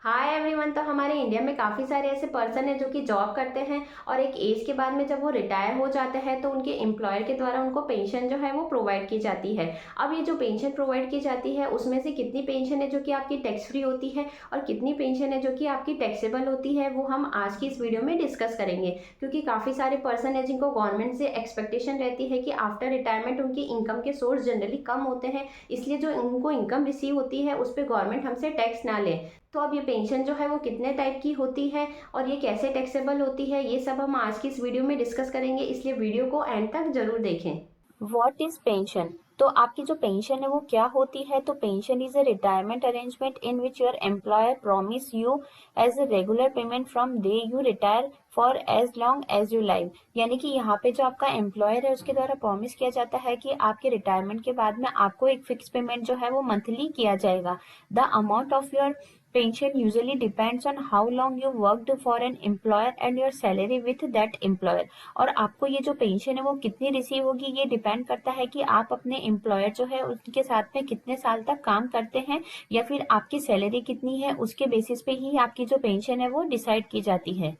Hi everyone. तो हमारे India में काफ़ी सारे ऐसे पर्सन हैं जो कि जॉब करते हैं और एक एज के बाद में जब वो रिटायर हो जाते हैं तो उनके एम्प्लॉयर के द्वारा उनको पेंशन जो है वो प्रोवाइड की जाती है। अब ये जो पेंशन प्रोवाइड की जाती है उसमें से कितनी पेंशन है जो कि आपकी टैक्स फ्री होती है और कितनी पेंशन है जो कि आपकी टैक्सेबल होती है, वो हम आज की इस वीडियो में डिस्कस करेंगे। क्योंकि काफ़ी सारे पर्सन है जिनको गवर्नमेंट से एक्सपेक्टेशन रहती है कि आफ्टर रिटायरमेंट उनकी इनकम के सोर्स जनरली कम होते हैं, इसलिए जो उनको इनकम रिसीव होती है उस पर गवर्नमेंट हमसे टैक्स ना ले। तो अब ये पेंशन जो है वो कितने टाइप की होती है और ये कैसे टैक्सेबल होती है, ये सब हम आज की इस वीडियो में डिस्कस करेंगे, इसलिए वीडियो को एंड तक जरूर देखें। What is pension? तो आपकी जो पेंशन है वो क्या होती है? तो pension is a retirement arrangement in which your employer promise you as a regular payment from day you retire for as long as you live. यानी कि यहाँ पे जो आपका एम्प्लॉयर है उसके द्वारा प्रॉमिस किया जाता है कि आपके रिटायरमेंट के बाद में आपको एक फिक्स पेमेंट जो है वो मंथली किया जाएगा। The amount of your pension usually depends on how long you worked for an employer and your salary with that employer। और आपको ये जो पेंशन है वो कितनी रिसीव होगी ये डिपेंड करता है कि आप अपने एम्प्लॉयर जो है उनके साथ में कितने साल तक काम करते हैं या फिर आपकी सैलरी कितनी है, उसके बेसिस पे ही आपकी जो पेंशन है वो डिसाइड की जाती है।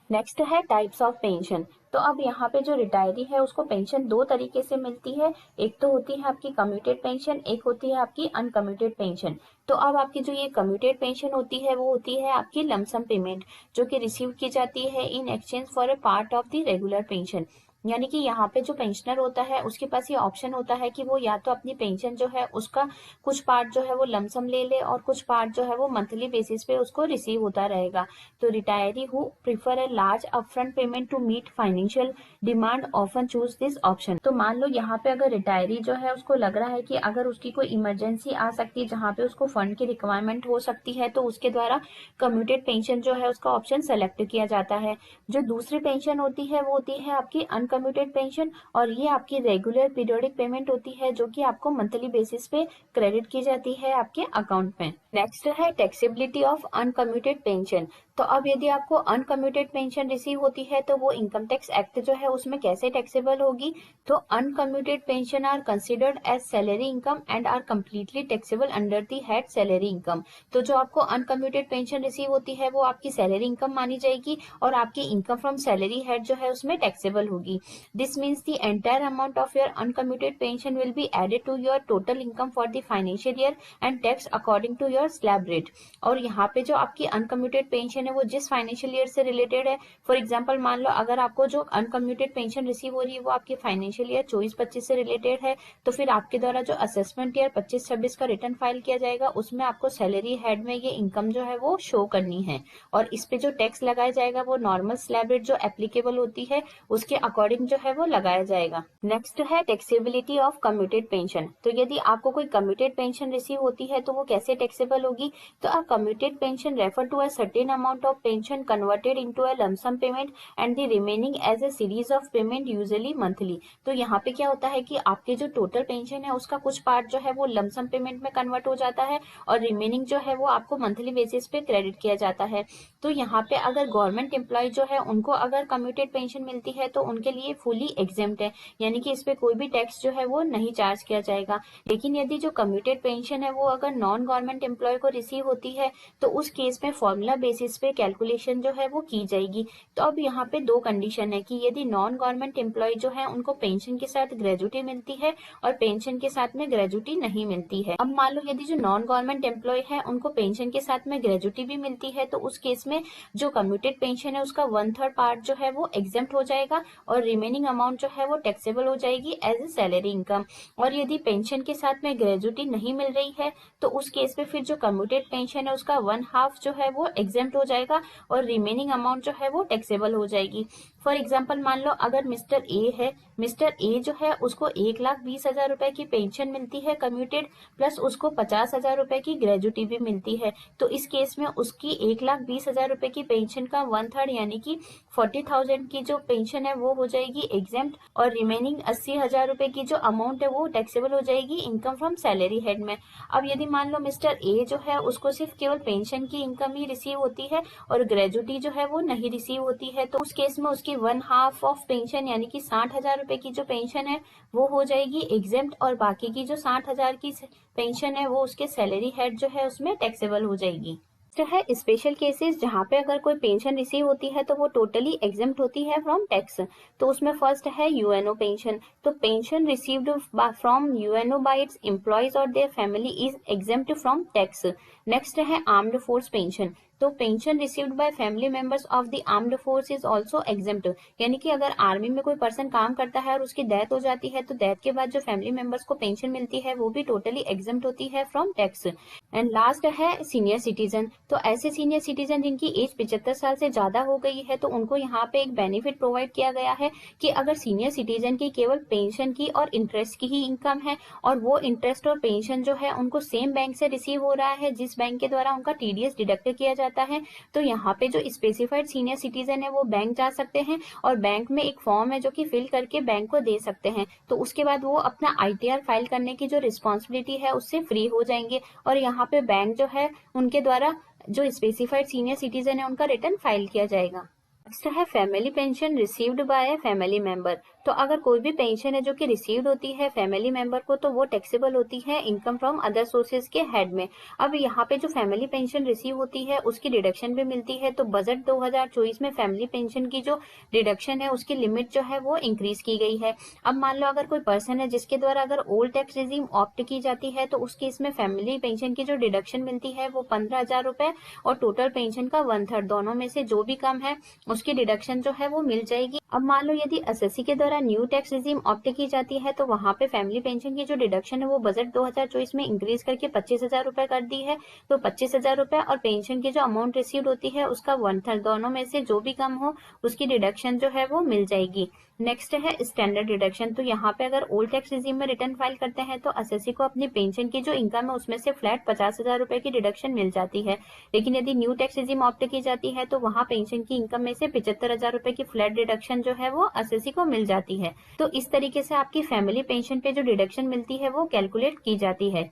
नेक्स्ट है टाइप्स ऑफ पेंशन। तो अब यहाँ पे जो रिटायरी है उसको पेंशन दो तरीके से मिलती है। एक तो होती है आपकी कम्यूटेड पेंशन, एक होती है आपकी अनकम्यूटेड पेंशन। तो अब आपकी जो ये कम्यूटेड पेंशन होती है वो होती है आपकी लमसम पेमेंट, जो कि रिसीव की जाती है in exchange for a part of the regular pension. यानी कि यहाँ पे जो पेंशनर होता है उसके पास ये ऑप्शन होता है कि वो या तो अपनी पेंशन जो है उसका कुछ पार्ट जो है वो लमसम ले ले और कुछ पार्ट जो है वो मंथली बेसिस पे उसको रिसीव होता रहेगा। तो retiree who prefer a large upfront payment to meet financial demand often choose this option. तो मान लो यहाँ पे अगर रिटायरी जो है उसको लग रहा है कि अगर उसकी कोई इमरजेंसी आ सकती है जहाँ पे उसको फंड की रिक्वायरमेंट हो सकती है तो उसके द्वारा कम्यूटेड पेंशन जो है उसका ऑप्शन सेलेक्ट किया जाता है। जो दूसरी पेंशन होती है वो होती है आपकी अनकम्यूटेड पेंशन और ये आपकी रेगुलर पीरियोडिक पेमेंट होती है जो कि आपको मंथली बेसिस पे क्रेडिट की जाती है आपके अकाउंट में। नेक्स्ट है टैक्सेबिलिटी ऑफ अनकम्यूटेड पेंशन। तो अब यदि आपको अनकम्यूटेड पेंशन रिसीव होती है तो वो इनकम टैक्स एक्ट जो है उसमें कैसे टैक्सेबल होगी? तो uncommuted pension are considered as salary income and are completely taxable under the head salary income. तो जो आपको अनकम्यूटेड पेंशन रिसीव होती है वो आपकी सैलरी इनकम मानी जाएगी और आपकी इनकम फ्रॉम सैलरी हेड जो है उसमें टैक्सेबल होगी। This means the entire amount of your uncommuted pension will be added to your total income for the financial year and tax according to your slab rate. और यहाँ पे जो आपकी uncommuted pension है वो जिस फाइनेंशियल ईयर से related है, फॉर एग्जांपल मान लो अगर आपको जो अनकम्यूटेड पेंशन रिसीव हो रही है वो आपकी फाइनेंशियल ईयर 24-25 से रिलेटेड है तो फिर आपके द्वारा जो असेसमेंट ईयर 25-26 का रिटर्न फाइल किया जाएगा उसमें आपको सैलरी हेड में ये इनकम जो है वो शो करनी है और इस पे जो टैक्स लगाया जाएगा वो नॉर्मल स्लैब रेट जो एप्लीकेबल होती है उसके अकॉर्डिंग जो है वो लगाया जाएगा। नेक्स्ट है टैक्सेबिलिटी ऑफ कम्यूटेड पेंशन। तो यदि आपको कोई कम्यूटेड पेंशन रिसीव होती है तो वो कैसे टैक्सेबल होगी? तो a commuted pension refer to a certain amount of pension converted into a lump sum payment and the remaining as a series of payment usually monthly। तो यहाँ पे क्या होता है कि आपके जो टोटल पेंशन है उसका कुछ पार्ट जो है वो लमसम पेमेंट में कन्वर्ट हो जाता है और रिमेनिंग जो है वो आपको मंथली बेसिस पे क्रेडिट किया जाता है। तो यहाँ पे अगर गवर्नमेंट एम्प्लॉय जो है उनको अगर कम्यूटेड पेंशन मिलती है तो उनके लिए फुली एग्जेम्प्ट है, यानी कि इस पे कोई भी टैक्स जो है वो नहीं चार्ज किया जाएगा। लेकिन यदि जो कम्यूटेड पेंशन है वो अगर नॉन गवर्नमेंट एम्प्लॉय को रिसीव होती है तो उस केस में फॉर्मूला बेसिस पे कैलकुलेशन जो है वो की जाएगी। तो अब यहाँ पे दो कंडीशन है कि यदि नॉन गवर्नमेंट एम्प्लॉय जो है उनको पेंशन के साथ ग्रेजुटी मिलती है और पेंशन के साथ में ग्रेजुटी नहीं मिलती है। अब मान लो यदि जो नॉन गवर्नमेंट एम्प्लॉय है उनको पेंशन के साथ में ग्रेजुटी भी मिलती है तो उस केस में जो कम्यूटेड पेंशन है उसका 1/3 पार्ट जो है वो एग्जेम्प्ट हो जाएगा और रिमेनिंग अमाउंट जो है वो टैक्सेबल हो जाएगी एज ए सैलरी इनकम। और यदि पेंशन के साथ में ग्रेजुटी नहीं मिल रही है तो उस केस में फिर जो कम्यूटेड पेंशन है उसका 1/2 जो है वो एग्जेम्प्ट हो जाएगा और रिमेनिंग अमाउंट जो है वो टैक्सेबल हो जाएगी। फॉर एग्जाम्पल मान लो अगर मिस्टर ए है, मिस्टर ए जो है उसको 1,20,000 रुपए की पेंशन मिलती है कम्यूटेड प्लस उसको 50,000 रुपए की ग्रेजुटी भी मिलती है। तो इस केस में उसकी 1,20,000 रुपए की पेंशन का 1/3 यानी कि 40,000 की जो पेंशन है वो हो जाएगी एग्जेम्प्ट और रिमेनिंग 80,000 रुपए की जो अमाउंट है वो टैक्सेबल हो जाएगी इनकम फ्रॉम सैलरी हेड में। अब यदि मान लो मिस्टर ए जो है उसको सिर्फ केवल पेंशन की इनकम ही रिसीव होती है और ग्रेजुटी जो है वो नहीं रिसीव होती है तो उस केस में उसकी 1/2 ऑफ पेंशन यानी कि 60,000 रुपए की जो पेंशन है वो हो जाएगी एग्जेम्प्ट और बाकी की जो 60,000 की पेंशन है वो उसके सैलरी हेड जो है उसमें टैक्सेबल हो जाएगी। है स्पेशल केसेस, जहाँ पे अगर कोई पेंशन रिसीव होती है तो वो टोटली एग्जेम्प्ट होती है फ्रॉम टैक्स। तो उसमें फर्स्ट है यूएनओ पेंशन। तो pension received from UNO by its employees और their family is exempt from tax. Next है आर्म्ड फोर्स पेंशन। तो pension received by family members of the armed force is also exempt. यानी कि अगर army में कोई person काम करता है और उसकी डेथ हो जाती है तो डेथ के बाद जो फैमिली मेंबर्स को पेंशन मिलती है वो भी टोटली एग्जेम्प्ट होती है फ्रॉम टैक्स। एंड लास्ट है सीनियर सिटीजन। तो ऐसे सीनियर सिटीजन जिनकी एज 75 साल से ज्यादा हो गई है तो उनको यहाँ पे एक बेनिफिट प्रोवाइड किया गया है कि अगर सीनियर सिटीजन की केवल पेंशन की और इंटरेस्ट की ही इनकम है और वो इंटरेस्ट और पेंशन जो है उनको सेम बैंक से रिसीव हो रहा है जिस बैंक के द्वारा उनका टीडीएस डिडक्ट किया जाता है, तो यहाँ पे जो स्पेसिफाइड सीनियर सिटीजन है वो बैंक जा सकते हैं और बैंक में एक फॉर्म है जो कि फिल करके बैंक को दे सकते हैं। तो उसके बाद वो अपना आईटीआर फाइल करने की जो रिस्पॉन्सिबिलिटी है उससे फ्री हो जाएंगे और यहाँ पे बैंक जो है उनके द्वारा जो स्पेसिफाइड सीनियर सिटीजन है उनका रिटर्न फाइल किया जाएगा। नेक्स्ट है family pension received by family member. तो अगर कोई भी पेंशन है जो कि रिसीव्ड होती है फैमिली मेंबर को तो वो टैक्सेबल होती है इनकम फ्रॉम अदर सोर्सेज के हेड में। अब यहाँ पे जो फैमिली पेंशन रिसीव होती है उसकी डिडक्शन भी मिलती है। तो बजट 2024 में फैमिली पेंशन की जो डिडक्शन है उसकी लिमिट जो है वो इंक्रीज की गई है। अब मान लो अगर कोई पर्सन है जिसके द्वारा अगर ओल्ड टैक्स रिजीम ऑप्ट की जाती है तो उस केस में फैमिली पेंशन की जो डिडक्शन मिलती है वो 15,000 रुपए और टोटल पेंशन का 1/3 दोनों में से जो भी कम है उसकी डिडक्शन जो है वो मिल जाएगी। अब मान लो यदि एसएससी के द्वारा न्यू टैक्स रिजीम ऑप्ट की जाती है तो वहां पे फैमिली पेंशन की जो डिडक्शन है वो बजट 2024 में इंक्रीज करके 25,000 रुपए कर दी है। तो 25,000 रुपए और पेंशन की जो अमाउंट रिसीव होती है उसका 1/3 दोनों में से जो भी कम हो उसकी डिडक्शन जो है वो मिल जाएगी। नेक्स्ट है स्टैंडर्ड डिडक्शन। तो यहाँ पे अगर ओल्ड टैक्स रिजीम में रिटर्न फाइल करते हैं तो एसएससी को अपनी पेंशन की जो इनकम है उसमें से फ्लैट 50,000 रुपए की डिडक्शन मिल जाती है। लेकिन यदि न्यू टैक्स रिजीम ऑप्ट की जाती है तो वहाँ पेंशन की इनकम में से 75,000 रुपए की फ्लैट डिडक्शन जो है वो एसएससी को मिल जाती है। तो इस तरीके से आपकी फैमिली पेंशन पे जो डिडक्शन मिलती है वो कैलकुलेट की जाती है।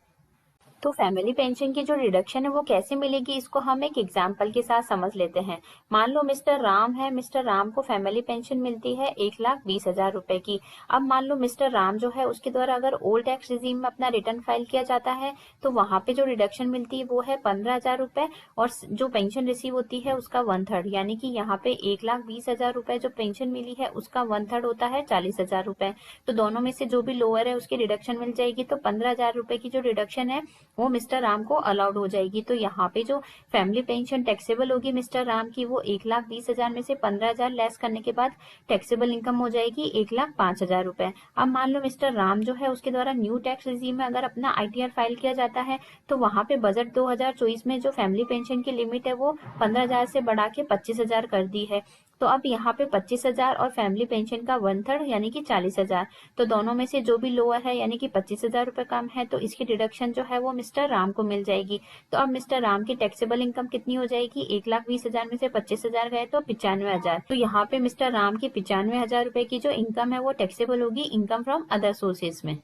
तो फैमिली पेंशन की जो डिडक्शन है वो कैसे मिलेगी इसको हम एक एग्जाम्पल के साथ समझ लेते हैं। मान लो मिस्टर राम है, मिस्टर राम को फैमिली पेंशन मिलती है 1,20,000 रुपए की। अब मान लो मिस्टर राम जो है उसके द्वारा अगर ओल्ड टैक्स रिजीम में अपना रिटर्न फाइल किया जाता है तो वहां पे जो डिडक्शन मिलती है वो है 15,000 रुपए और जो पेंशन रिसीव होती है उसका 1/3, यानी कि यहाँ पे 1,20,000 रुपए जो पेंशन मिली है उसका 1/3 होता है 40,000 रुपए। तो दोनों में से जो भी लोअर है उसकी डिडक्शन मिल जाएगी। तो 15,000 रुपए की जो डिडक्शन है वो मिस्टर राम को अलाउड हो जाएगी। तो यहाँ पे जो फैमिली पेंशन टैक्सेबल होगी मिस्टर राम की वो 1,20,000 में से 15,000 लेस करने के बाद टैक्सेबल इनकम हो जाएगी 1,05,000 रुपए। अब मान लो मिस्टर राम जो है उसके द्वारा न्यू टैक्स रिजीम में अगर अपना आईटीआर फाइल किया जाता है तो वहां पे बजट 2024 में जो फैमिली पेंशन की लिमिट है वो 15,000 से बढ़ा के 25,000 कर दी है। तो अब यहाँ पे 25,000 और फैमिली पेंशन का 1/3 यानी कि 40,000, तो दोनों में से जो भी लोअर है यानी कि 25,000 रुपए कम है तो इसकी डिडक्शन जो है वो मिस्टर राम को मिल जाएगी। तो अब मिस्टर राम की टैक्सेबल इनकम कितनी हो जाएगी, 1,20,000 में से 25,000 गए तो 95,000। तो यहाँ पे मिस्टर राम की 95,000 रुपए की जो इनकम है वो टैक्सेबल होगी इनकम फ्रॉम अदर सोर्सेज में।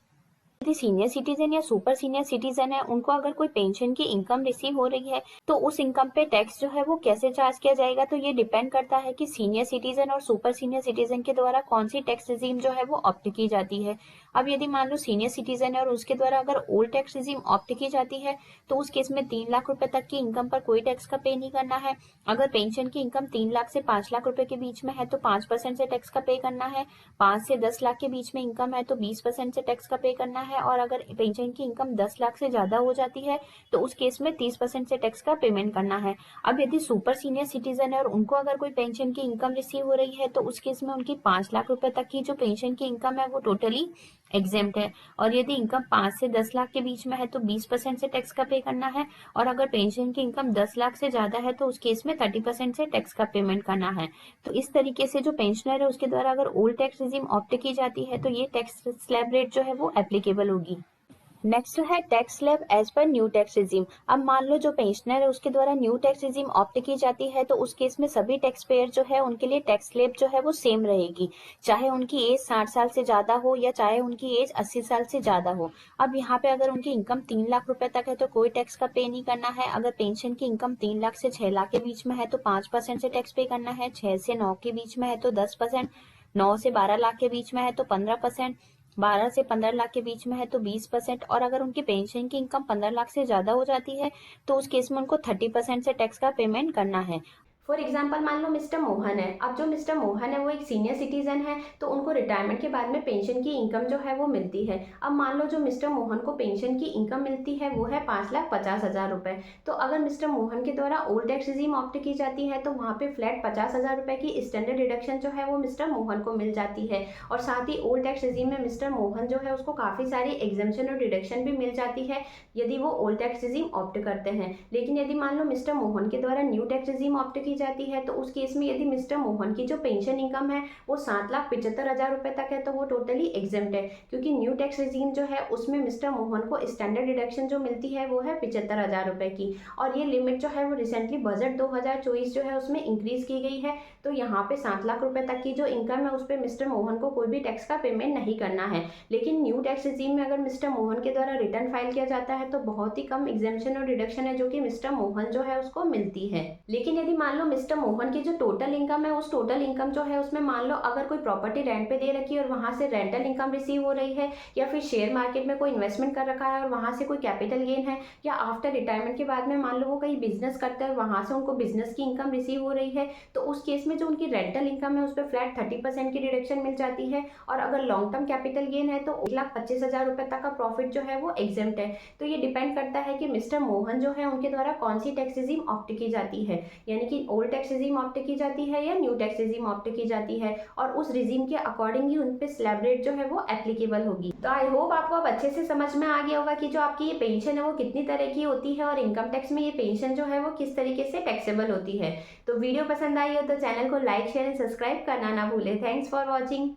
यदि सीनियर सिटीजन या सुपर सीनियर सिटीजन है उनको अगर कोई पेंशन की इनकम रिसीव हो रही है तो उस इनकम पे टैक्स जो है वो कैसे चार्ज किया जाएगा, तो ये डिपेंड करता है कि सीनियर सिटीजन और सुपर सीनियर सिटीजन के द्वारा कौन सी टैक्स रिजीम जो है वो ऑप्ट की जाती है। अब यदि मान लो सीनियर सिटीजन है और उसके द्वारा अगर ओल्ड टैक्स रिजीम ऑप्ट की जाती है तो उस केस में 3 लाख रुपए तक की इनकम पर कोई टैक्स का पे नहीं करना है। अगर पेंशन की इनकम 3 लाख से 5 लाख रुपए के बीच में है तो 5% से टैक्स का पे करना है। 5 से 10 लाख के बीच में इनकम है तो 20% से टैक्स का पे करना है। और अगर पेंशन की इनकम 10 लाख से ज्यादा हो जाती है तो उस केस में 30% से टैक्स का पेमेंट करना है। अब यदि सुपर सीनियर सिटीजन है और उनको अगर कोई पेंशन की इनकम रिसीव हो रही है तो उस केस में उनकी 5 लाख रुपए तक की जो पेंशन की इनकम है वो टोटली एग्जेम्प्ट है। और यदि इनकम 5 से 10 लाख के बीच में है तो 20% से टैक्स का पे करना है। और अगर पेंशन की इनकम 10 लाख से ज्यादा है तो उस केस में 30% से टैक्स का पेमेंट करना है। तो इस तरीके से जो पेंशनर है उसके द्वारा अगर ओल्ड टैक्स रिजीम ऑप्ट की जाती है तो ये टैक्स स्लैब रेट जो है वो एप्लीकेबल होगी। नेक्स्ट है tax slab as per new tax regime. अब मान लो जो पेंशनर है उसके द्वारा न्यू टैक्स रिजीम ऑप्ट की जाती है तो उस केस में सभी टैक्स पेयर जो है उनके लिए टैक्स स्लैब जो है वो सेम रहेगी, चाहे उनकी एज 60 साल से ज्यादा हो या चाहे उनकी एज 80 साल से ज्यादा हो। अब यहाँ पे अगर उनकी इनकम 3 लाख रुपए तक है तो कोई टैक्स का पे नहीं करना है। अगर पेंशन की इनकम 3 लाख से 6 लाख के बीच में है तो 5% से टैक्स पे करना है। 6 से 9 के बीच में है तो 10%, 9 से 12 लाख के बीच में है तो 15%, 12 से 15 लाख के बीच में है तो 20%, और अगर उनकी पेंशन की इनकम 15 लाख से ज़्यादा हो जाती है तो उस केस में उनको 30% से टैक्स का पेमेंट करना है। फॉर एग्जाम्पल मान लो मिस्टर मोहन है। अब जो मिस्टर मोहन है वो एक सीनियर सिटीजन है, तो उनको रिटायरमेंट के बाद में पेंशन की इनकम जो है वो मिलती है। अब मान लो जो मिस्टर मोहन को पेंशन की इनकम मिलती है वो है 5,50,000 रुपए। तो अगर मिस्टर मोहन के द्वारा ओल्ड टैक्स रिजीम ऑप्ट की जाती है तो वहाँ पे फ्लैट 50,000 रुपए की स्टैंडर्ड डिडक्शन जो है वो मिस्टर मोहन को मिल जाती है। और साथ ही ओल्ड टैक्स रिजीम में मिस्टर मोहन जो है उसको काफ़ी सारी एग्जेम्पशन और डिडक्शन भी मिल जाती है यदि वो ओल्ड टैक्स रिजीम ऑप्ट करते हैं। लेकिन यदि मान लो मिस्टर मोहन के द्वारा न्यू टैक्स रिजीम ऑप्ट की जाती है तो उस केस में यदि मिस्टर मोहन की जो पेंशन इनकम है वो 7,75,000 रुपए तक है तो वो टोटली एग्जेम्प्ट है, क्योंकि न्यू टैक्स रिजीम जो है उसमें मिस्टर मोहन को स्टैंडर्ड डिडक्शन जो मिलती है वो है 75,000 रुपए की। और ये लिमिट जो है वो रिसेंटली बजट 2024 जो है उसमें इंक्रीज की गई है। तो यहाँ पे 7 लाख रुपए तक की जो इनकम है उस पर मिस्टर मोहन को कोई भी टैक्स का पेमेंट नहीं करना है। लेकिन न्यू टैक्स रिजीम में अगर मिस्टर मोहन के द्वारा रिटर्न फाइल किया जाता है तो बहुत ही कम एग्जेम्पशन और डिडक्शन है जो कि मिस्टर मोहन जो है उसको मिलती है। लेकिन यदि मान लो मिस्टर मोहन की जो टोटल इनकम है उस टोटल इनकम जो है उसमें मान लो अगर कोई प्रॉपर्टी रेंट पे दे रखी है और वहां से रेंटल इनकम रिसीव हो रही है, या फिर शेयर मार्केट में कोई इन्वेस्टमेंट कर रखा है और वहां से कोई कैपिटल गेन है, या आफ्टर रिटायरमेंट के बाद में मान लो वो कहीं बिजनेस करते हैं वहां से उनको बिजनेस की इनकम रिसीव हो रही है, तो उस केस में जो उनकी रेंटल इनकम है उस पर फ्लैट 30% की डिडक्शन मिल जाती है। और अगर लॉन्ग टर्म कैपिटल गेन है तो 1,25,000 रुपए तक का प्रॉफिट जो है वो एग्जेम्प्ट है। तो ये डिपेंड करता है कि मिस्टर मोहन जो है उनके द्वारा कौन सी टैक्स रिजीम ऑप्ट की जाती है, यानी कि ओल्ड टैक्स रिजीम ऑप्ट की जाती है या न्यू टैक्स रिजीम ऑप्ट की जाती है, और उस रिजीम के अकॉर्डिंग ही उन पे स्लैब रेट जो है वो एप्लीकेबल होगी। तो आई होप आपको अब अच्छे से समझ में आ गया होगा कि जो आपकी ये पेंशन है वो कितनी तरह की होती है और इनकम टैक्स में ये पेंशन जो है वो किस तरीके से टैक्सेबल होती है। तो वीडियो पसंद आई हो तो चैनल को लाइक शेयर एंड सब्सक्राइब करना ना भूले। Thanks for watching.